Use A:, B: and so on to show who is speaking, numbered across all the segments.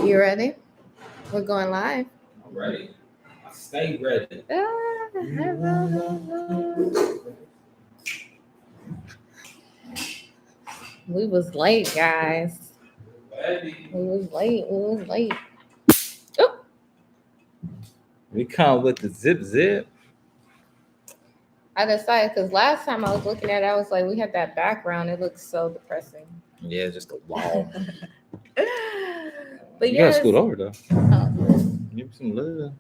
A: You ready? We're going live.
B: I'm ready. I stay ready.
A: We was late, guys.
B: Ready.
A: We was late. Oh,
B: We come with the zip.
A: I decided because last time I was looking at it, I was like, we had that background. It looks so depressing.
B: Yeah, just a wall.
A: But
B: You
A: yes.
B: gotta scoot over though.
A: Oh.
B: Give me some love.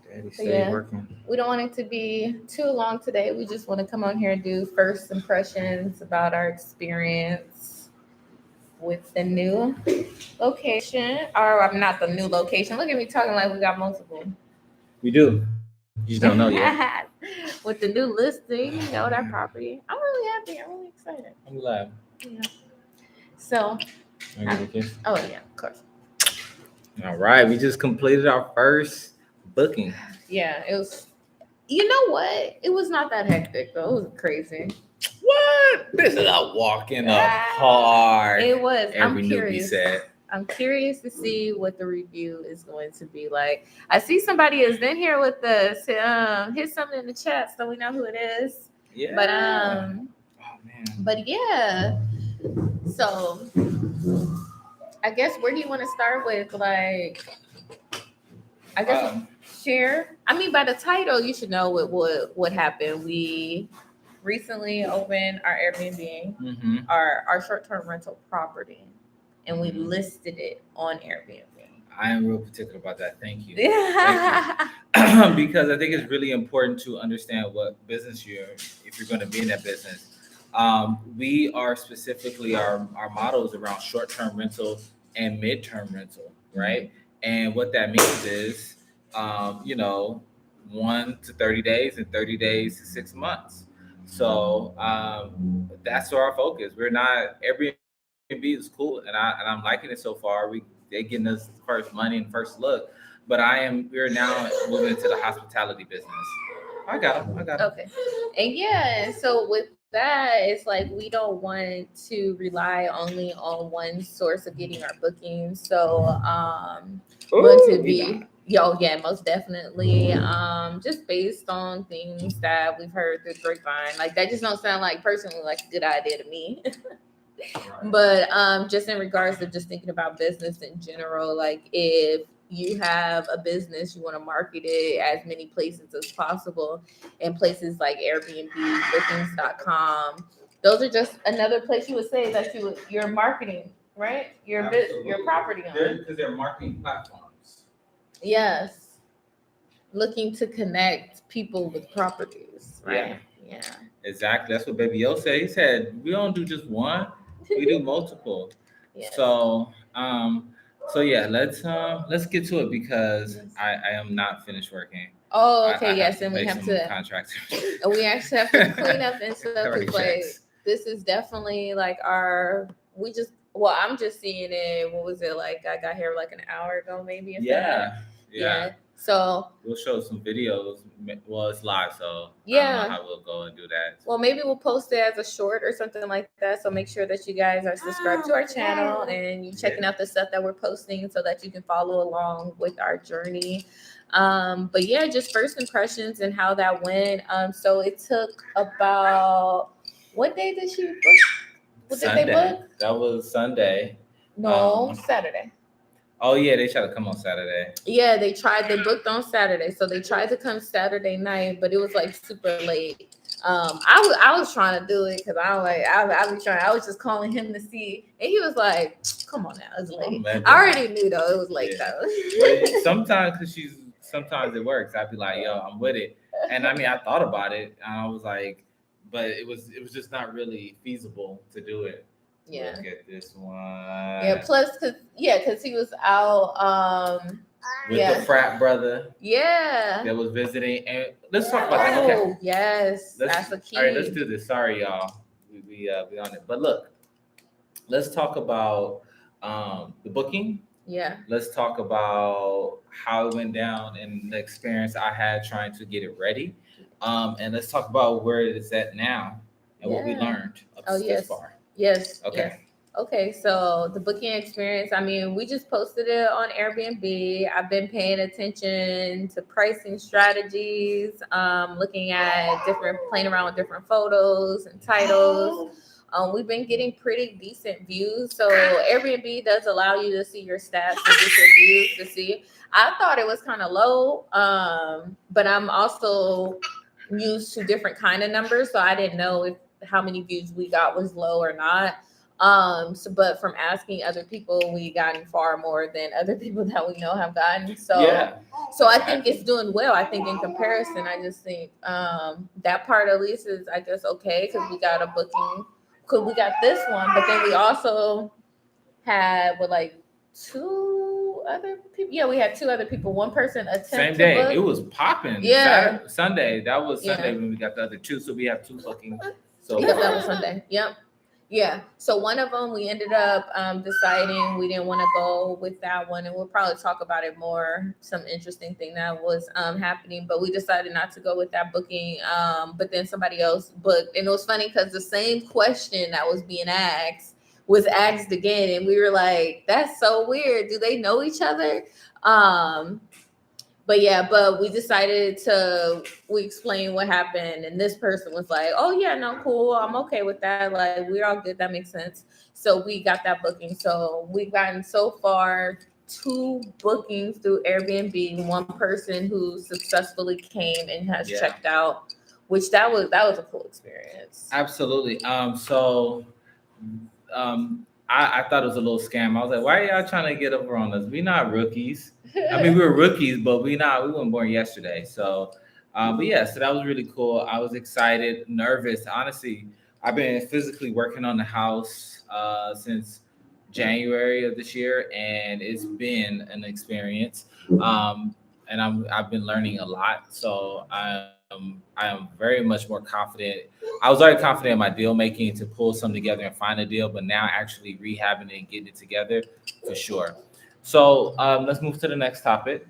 B: Daddy
A: But
B: stay
A: yeah,
B: working.
A: we don't want it to be too long today. We just want to come on here and do first impressions about our experience with the new location. Or I'm not the new location. Look at me talking like we got multiple.
B: We do. You just don't know yet.
A: With the new listing, that property. I'm really happy. I'm really excited.
B: I'm glad.
A: Yeah. So. Oh yeah, of course.
B: All right, we just completed our first booking.
A: Yeah, it was. You know what? It was not that hectic though. It was crazy.
B: What? This is a walk in the park.
A: It was.
B: Every newbie said.
A: I'm curious to see what the review is going to be like. I see somebody is in here with us. Hit something in the chat so we know who it is.
B: Yeah.
A: But
B: oh man.
A: But yeah. So I guess where do you want to start with? Like, I guess share. I mean, by the title, you should know what happened. We recently opened our Airbnb, our short-term rental property, and we listed it on Airbnb.
B: I am real particular about that. Thank you. Thank you. Because I think it's really important to understand what business if you're going to be in that business. We are specifically our model is around short-term rental and mid-term rental, right? And what that means is, 1 to 30 days and 30 days to 6 months. So that's our focus. We're not Airbnb is cool, and I'm liking it so far. They're getting us first money and first look, but we're now moving into the hospitality business. I got it.
A: Okay, and yeah, so with that, it's like we don't want to rely only on one source of getting our bookings. So want to be most definitely. Just based on things that we've heard through the grapevine, like that just don't sound like personally like a good idea to me. But just in regards to just thinking about business in general, like if you have a business, you want to market it as many places as possible, and places like Airbnb, bookings.com, those are just another place you would say that you're marketing, right? Your property on.
B: Because they're marketing platforms.
A: Yes. Looking to connect people with properties, right? Yeah.
B: Exactly. That's what Baby O said. He said, we don't do just one, we do multiple. So yeah, let's get to it because I am not finished working.
A: Oh, okay, yes, and we have to
B: contracts.
A: We actually have to clean up and stuff because like this is definitely like I'm just seeing it. What was it like? I got here like an hour ago, maybe.
B: Yeah.
A: So
B: we'll show some videos. Well, it's live, so I don't know how we'll go and do that.
A: Well, maybe we'll post it as a short or something like that. So make sure that you guys are subscribed to our channel and you checking out the stuff that we're posting so that you can follow along with our journey. But yeah, just first impressions and how that went. So it took about, what day did she book? What
B: Sunday.
A: Did they book?
B: That was Sunday.
A: No, Saturday.
B: Oh yeah, they tried to come on Saturday.
A: Yeah, they booked on Saturday, so they tried to come Saturday night, but it was like super late. I was trying to do it because I was just calling him to see, and he was like, "Come on now, it's late." I already knew though it was late though.
B: Sometimes it works. I'd be like, "Yo, I'm with it," and I mean, I thought about it, and I was like, but it was just not really feasible to do it.
A: Yeah.
B: Look at this one.
A: Yeah. Plus, because he was out.
B: With the frat brother.
A: Yeah.
B: That was visiting, and let's talk about that.
A: Okay. Yes, that's a key.
B: All right, let's do this. Sorry, y'all. We on it, but look, let's talk about the booking.
A: Yeah.
B: Let's talk about how it went down and the experience I had trying to get it ready. And let's talk about where it is at now and what we learned up this far.
A: Yes.
B: Okay.
A: Okay, so the booking experience, I mean, we just posted it on Airbnb. I've been paying attention to pricing strategies, looking at different, playing around with different photos and titles. We've been getting pretty decent views. So Airbnb does allow you to see your stats and get your views to see. I thought it was kind of low, but I'm also used to different kind of numbers, so I didn't know if how many views we got was low or not. So, but from asking other people, we gotten far more than other people that we know have gotten. So,
B: Yeah.
A: so I think it's doing well. I think in comparison, I just think that part at least is, I guess, okay because we got a booking, because we got this one, but then we also had with like two other people. Yeah, we had two other people. One person attempt
B: Same
A: to
B: day.
A: book.
B: It was popping.
A: Yeah.
B: Sunday. That was
A: Yeah.
B: Sunday when we got the other two. So we have two bookings. So
A: Yep, that was Sunday. Yep. Yeah. So one of them we ended up deciding we didn't want to go with that one, and we'll probably talk about it more. Some interesting thing that was happening, but we decided not to go with that booking. But then somebody else booked, and it was funny because the same question that was being asked was asked again, and we were like, "That's so weird. Do they know each other?" Um, but yeah, but we decided to we explained what happened, and this person was like, "Oh yeah, no, cool, I'm okay with that. Like we're all good. That makes sense." So we got that booking. So we've gotten so far two bookings through Airbnb. One person who successfully came and has checked out, which that was a cool experience.
B: Absolutely. I thought it was a little scam. I was like, why are y'all trying to get over on us? We not rookies. I mean, we were rookies, but we weren't born yesterday. So, but yeah, so that was really cool. I was excited, nervous. Honestly, I've been physically working on the house since January of this year, and it's been an experience. And I've been learning a lot. So I am very much more confident. I was already confident in my deal making to pull something together and find a deal, but now actually rehabbing it and getting it together for sure. So let's move to the next topic.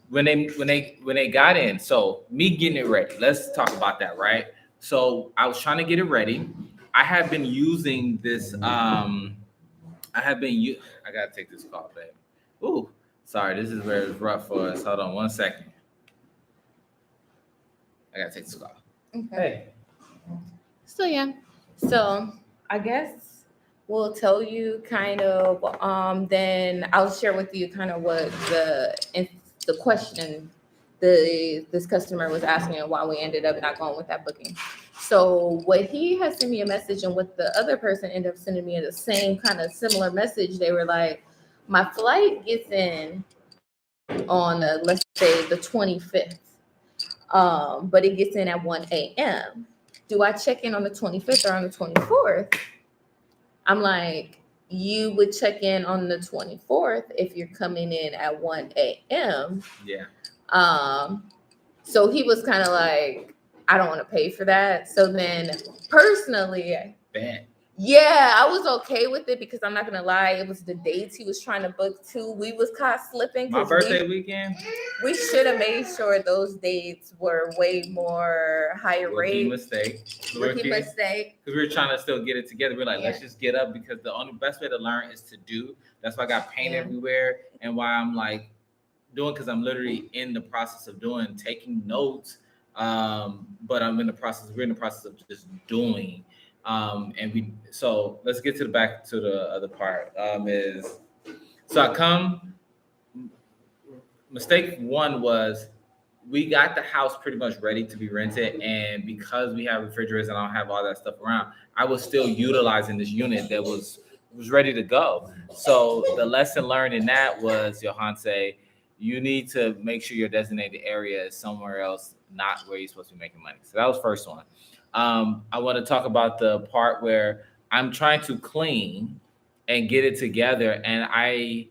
B: When they got in, so me getting it ready. Let's talk about that, right? So I was trying to get it ready. I have been using this. I gotta take this call, babe. Ooh, sorry. This is where it's rough for us. Hold on one second. I gotta take this call.
A: Okay.
B: Hey.
A: So yeah, so I guess we'll tell you kind of. Then I'll share with you kind of what the question this customer was asking and why we ended up not going with that booking. So what he has sent me a message, and what the other person ended up sending me the same kind of similar message. They were like, my flight gets in on let's say the 25th, but it gets in at 1 a.m. Do I check in on the 25th or on the 24th? I'm like, you would check in on the 24th if you're coming in at 1 a.m.
B: Yeah.
A: So he was kind of like, I don't want to pay for that. So then personally,
B: Bad.
A: yeah, I was okay with it because I'm not gonna lie, it was the dates he was trying to book too. We was caught slipping
B: My
A: because
B: birthday weekend.
A: we should have made sure those dates were way more higher rate. Rookie mistake.
B: Because we were trying to still get it together. We're like,
A: Yeah.
B: let's just get up because the only best way to learn is to do. That's why I got paint
A: Yeah.
B: everywhere, and why I'm like doing, because I'm literally in the process of taking notes. But we're in the process of just doing. So let's get back to the other part. So I come. Mistake one was we got the house pretty much ready to be rented, and because we have refrigerators and I don't have all that stuff around, I was still utilizing this unit that was ready to go. So the lesson learned in that was, Yohance, you need to make sure your designated area is somewhere else, not where you're supposed to be making money. So that was first one. I want to talk about the part where I'm trying to clean and get it together, and I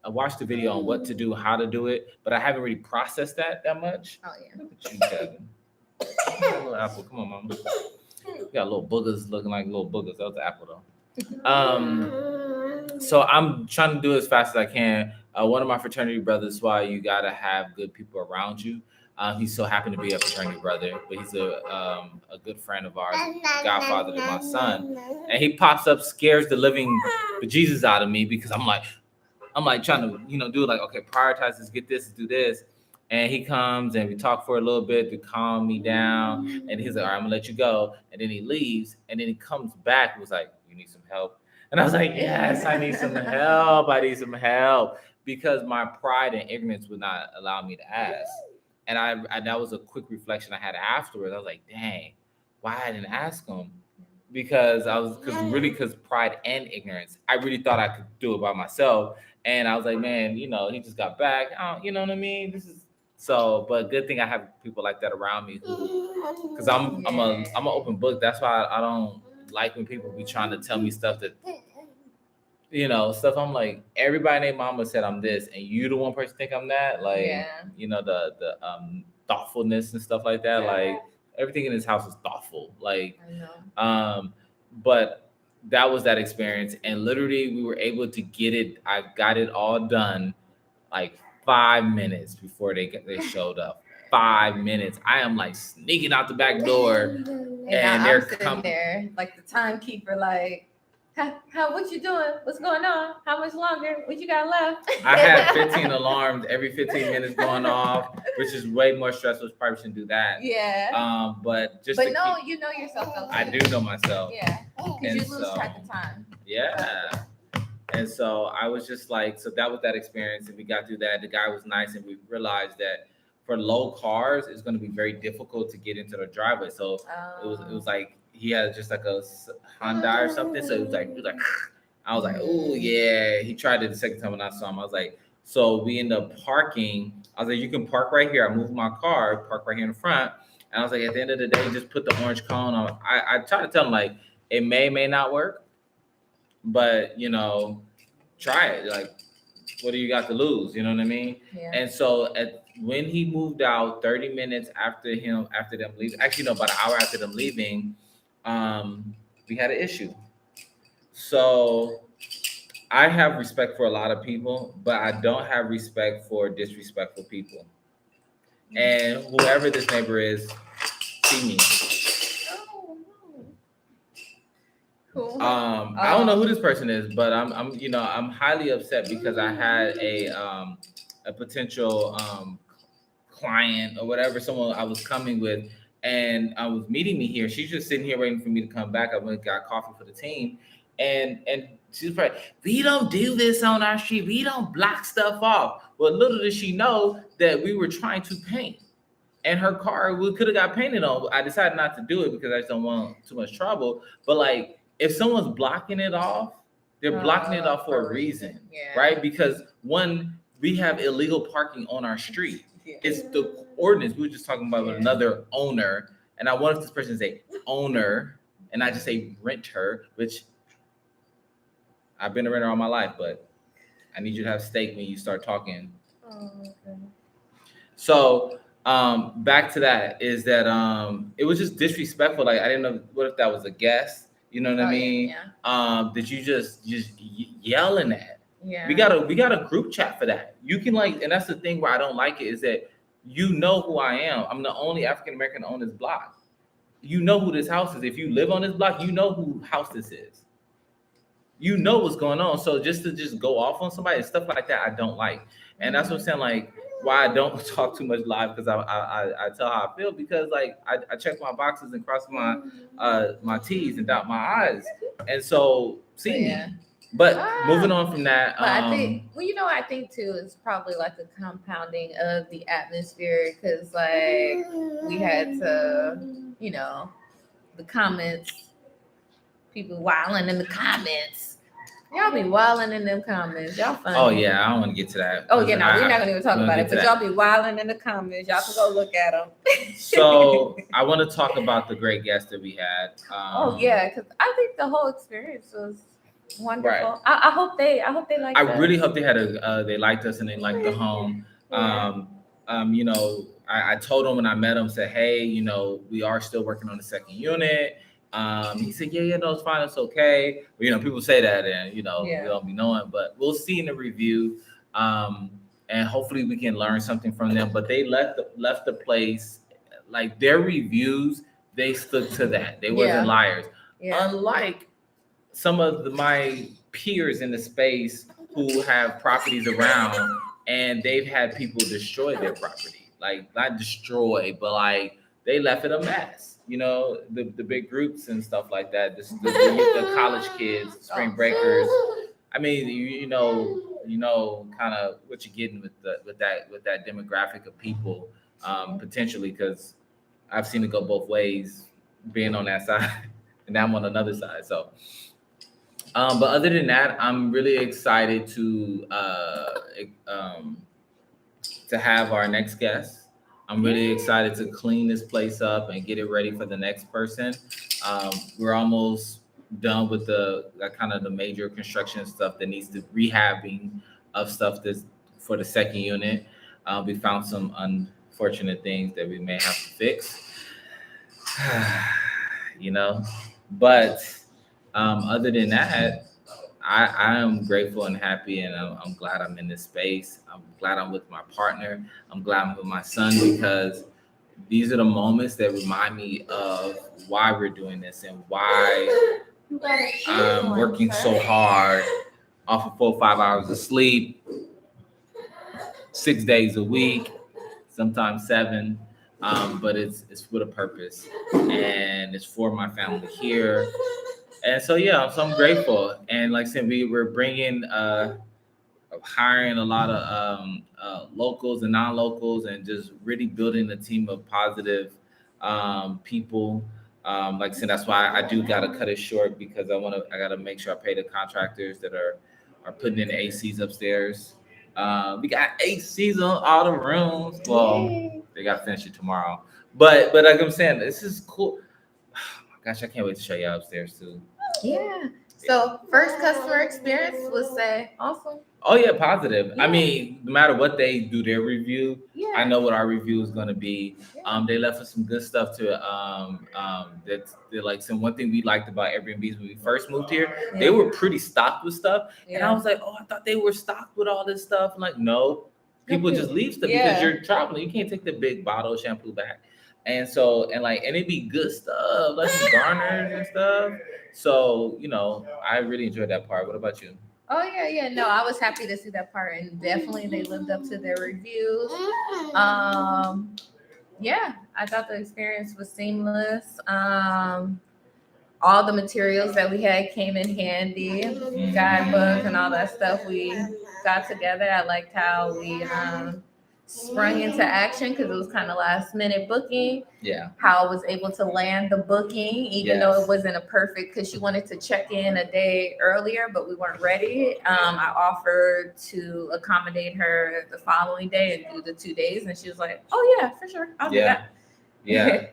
B: watched the video on what to do, how to do it, but I haven't really processed that much.
A: Oh yeah.
B: Look at you, Kevin. Little apple, come on, mama. You got little boogers looking like little boogers. That was the apple though. So I'm trying to do it as fast as I can. One of my fraternity brothers, why you gotta have good people around you. He so happened to be a fraternity brother, but he's a good friend of ours, godfather to my son. And he pops up, scares the living bejesus out of me because I'm like trying to, do like, okay, prioritize this, get this, do this. And he comes and we talk for a little bit to calm me down. And he's like, all right, I'm gonna let you go. And then he leaves. And then he comes back and was like, you need some help? And I was like, yes, I need some help. I need some help. Because my pride and ignorance would not allow me to ask. And I that was a quick reflection I had afterwards. I was like, dang, why I didn't ask him? Because pride and ignorance. I really thought I could do it by myself. And I was like, man, he just got back. You know what I mean? This is so, but good thing I have people like that around me because I'm an open book. That's why I don't like when people be trying to tell me stuff that stuff. I'm like, everybody named mama said I'm this, and you the one person think I'm that. Like, the thoughtfulness and stuff like that. Like everything in this house is thoughtful. Like,
A: I know.
B: But that was that experience, and literally we were able to get it. I got it all done like 5 minutes before they showed up. 5 minutes. I am like sneaking out the back door,
A: and they're sitting there like the timekeeper, like, how what you doing? What's going on? How much longer? What you got left?
B: I had 15 alarms every 15 minutes going off, which is way more stressful. Probably shouldn't do that.
A: Yeah.
B: But
A: you know yourself though.
B: I do know myself.
A: Yeah. Because you lose track of time.
B: Yeah. And so I was just like, so that was that experience. And we got through that. The guy was nice, and we realized that for low cars, it's going to be very difficult to get into the driveway. So it was like he had just like a Hyundai or something. So it was like I was like, oh yeah. He tried it the second time when I saw him. I was like, so we ended up parking. I was like, you can park right here. I moved my car, park right here in the front. And I was like, at the end of the day, just put the orange cone on. I tried to tell him like it may not work, but try it. Like, what do you got to lose? You know what I mean?
A: Yeah.
B: And so when he moved out, 30 minutes after them leaving, actually no, about an hour after them leaving, we had an issue. So I have respect for a lot of people, but I don't have respect for disrespectful people. And whoever this neighbor is, see me.
A: Cool.
B: I don't know who this person is, but I'm highly upset because I had a potential client or whatever, someone I was coming with, and I was meeting me here. She's just sitting here waiting for me to come back. I went and got coffee for the team, and she's like, we don't do this on our street. We don't block stuff off. Well, little did she know that we were trying to paint. And her car, we could have got painted on. I decided not to do it because I just don't want too much trouble. But like, if someone's blocking it off, they're blocking it off for a reason, right? Because one, we have illegal parking on our street. Yeah. It's the ordinance. We were just talking about with another owner, and I wonder if this person is a owner, and I just say renter, which I've been a renter all my life, but I need you to have stake when you start talking.
A: Oh, okay.
B: So back to that is that it was just disrespectful. Like I didn't know what if that was a guest. You know what I mean?
A: Yeah.
B: That you just yelling at.
A: Yeah.
B: We got a group chat for that. You can and that's the thing where I don't like it is that you know who I am. I'm the only African American on this block. You know who this house is. If you live on this block, you know who house this is. You know what's going on. So just to go off on somebody and stuff like that, I don't like. And that's what I'm saying. Like why I don't talk too much live because I tell how I feel because like I check my boxes and cross my T's and dot my I's, and so see me. But moving on from that,
A: but I think I think too it's probably like a compounding of the atmosphere because like we had to the comments, people wilding in the comments. Y'all be wilding in them comments. Y'all funny.
B: Oh yeah, I don't want to get to that.
A: Oh yeah, no, we're not gonna even talk about it. But y'all be wilding in the comments. Y'all can go look at them.
B: So I want to talk about the great guests that we had.
A: Oh yeah, because I think the whole experience was wonderful. Right. I hope they liked us.
B: I really hope they had they liked us and they liked the home.
A: Yeah.
B: I told them when I met them, said, hey, we are still working on the second unit. He said, yeah, no, it's fine, it's okay. But, people say that and, we don't be knowing, but we'll see in the review. And and hopefully we can learn something from them. But they left the place, like their reviews, they stuck to that. They wasn't liars.
A: Yeah.
B: Unlike some of my peers in the space who have properties around, and they've had people destroy their property, like not destroy, but like they left it a mess. You know, the big groups and stuff like that. The college kids, spring breakers. I mean, you know, kind of what you're getting with that demographic of people, potentially, because I've seen it go both ways, being on that side, and now I'm on another side. So, but other than that, I'm really excited to have our next guest. I'm really excited to clean this place up and get it ready for the next person. We're almost done with the kind of the major construction stuff that needs to rehabbing of stuff that's for the second unit. We found some unfortunate things that we may have to fix. You know, but other than that, I am grateful and happy, and I'm glad I'm in this space. I'm glad I'm with my partner. I'm glad I'm with my son, because these are the moments that remind me of why we're doing this and why I'm working so hard off of 4 or 5 hours of sleep, 6 days a week, sometimes 7. But it's with a purpose, and it's for my family here. And so yeah, so I'm grateful. And like I said, we're bringing hiring a lot of locals and non-locals, and just really building a team of positive people. Like I said, that's why I do gotta cut it short, because I gotta make sure I pay the contractors that are putting in the ACs upstairs. We got ACs on all the rooms. Well, they gotta finish it tomorrow. But like I'm saying, this is cool. Oh my gosh, I can't wait to show you upstairs too.
A: Yeah. So first customer experience was say awesome.
B: Oh yeah, positive.
A: Yeah.
B: I mean, no matter what they do their review,
A: Yeah.
B: I know what our review is gonna be.
A: Yeah.
B: They left us some good stuff to that like some one thing we liked about Airbnbs when we first moved here, they were pretty stocked with stuff. And I was like, oh, I thought they were stocked with all this stuff. And like, no, people just leave stuff because you're traveling. You can't take the big bottle of shampoo back. And so, and it'd be good stuff, like some garners and stuff. So, I really enjoyed that part. What about you?
A: Oh yeah. No, I was happy to see that part, and definitely they lived up to their reviews. Yeah, I thought the experience was seamless. All the materials that we had came in handy, guidebook and all that stuff we got together. I liked how we sprung into action, because it was kind of last minute booking.
B: Yeah.
A: How I was able to land the booking, even though it wasn't a perfect, because she wanted to check in a day earlier, but we weren't ready. I offered to accommodate her the following day and do the 2 days, and she was like, "Oh yeah, for sure, I'll do that."
B: Yeah.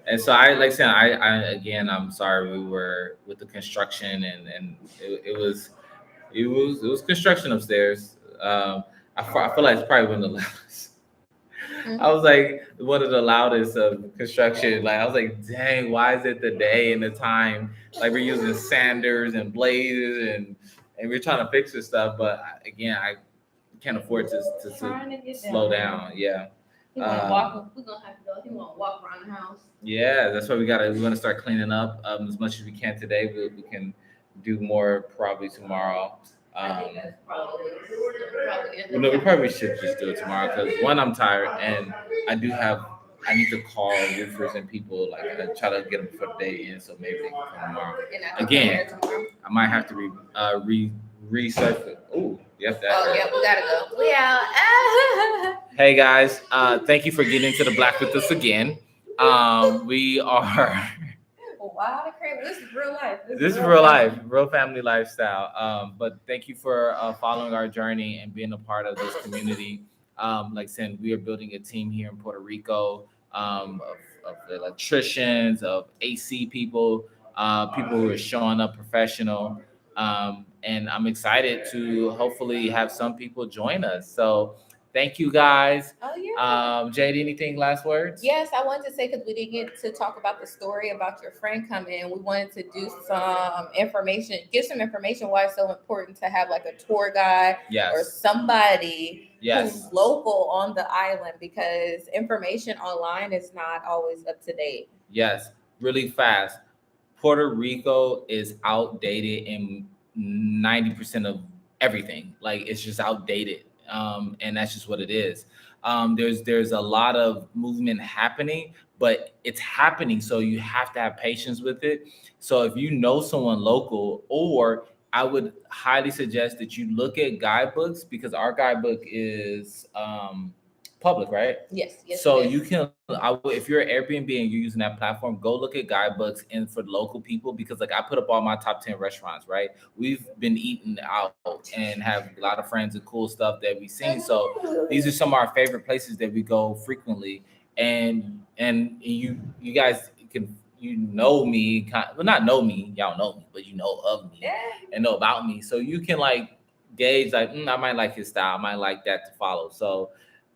B: And so I'm sorry we were with the construction, and it was construction upstairs. I feel like it's probably one of the loudest. I was like one of the loudest of construction. Like I was like, dang, why is it the day and the time? Like we're using sanders and blazers and we're trying to fix this stuff. But again, I can't afford to slow down. Yeah.
A: We're gonna have to go. He won't walk around the house.
B: Yeah, that's why we're gonna start cleaning up as much as we can today. We can do more probably tomorrow.
A: I think that's probably
B: We probably should just do it tomorrow, because one, I'm tired, and I need to call roofers and people, like try to get them before the day ends, so maybe they can come tomorrow. Again, I might have to resurface. Oh, yep, that.
A: Oh, yeah, we gotta go. We out.
B: Hey guys, thank you for getting into the Black with us again. We are.
A: Wow, this is real life.
B: This is real life, real family lifestyle. But thank you for following our journey and being a part of this community. Like I said, we are building a team here in Puerto Rico of electricians, of AC people, people who are showing up professional. And I'm excited to hopefully have some people join us. So thank you guys.
A: Oh yeah.
B: Jade, anything last words?
A: Yes, I wanted to say because we didn't get to talk about the story about your friend coming in. We wanted to do some information, give some information why it's so important to have like a tour guide
B: Yes.
A: or somebody
B: Yes.
A: who's local on the island because information online is not always up to date.
B: Yes, really fast. Puerto Rico is outdated in 90% of everything. Like it's just outdated. And that's just what it is. There's a lot of movement happening, but it's happening. So you have to have patience with it. So if you know someone local, or I would highly suggest that you look at guidebooks because our guidebook is public, right?
A: Yes, yes.
B: So
A: it is.
B: you can, if you're an Airbnb and you're using that platform, go look at guidebooks and for local people because, like, I put up all my top 10 restaurants, right? We've been eating out and have a lot of friends and cool stuff that we've seen. So these are some of our favorite places that we go frequently, and you guys can me, well, not know me, y'all know me, but you know of me and know about me, so you can like gauge like I might like his style, I might like that to follow. So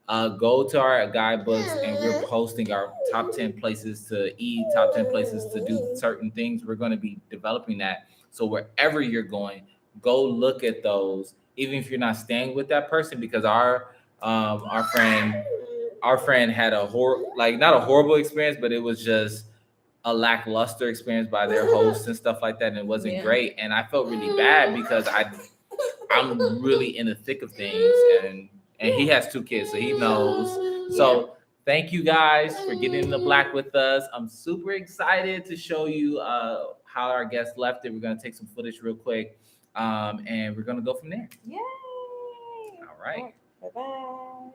B: go to our guidebooks and we're posting our top 10 places to eat, top 10 places to do certain things. We're going to be developing that. So wherever you're going, go look at those, even if you're not staying with that person, because our friend had like not a horrible experience, but it was just a lackluster experience by their hosts and stuff like that. And it wasn't great. And I felt really bad because I'm really in the thick of things, and he has 2 kids, so he knows. So thank you guys for getting in the black with us. I'm super excited to show you how our guest left it. We're gonna take some footage real quick, and we're gonna go from there.
A: Yay!
B: All right.
A: Bye bye.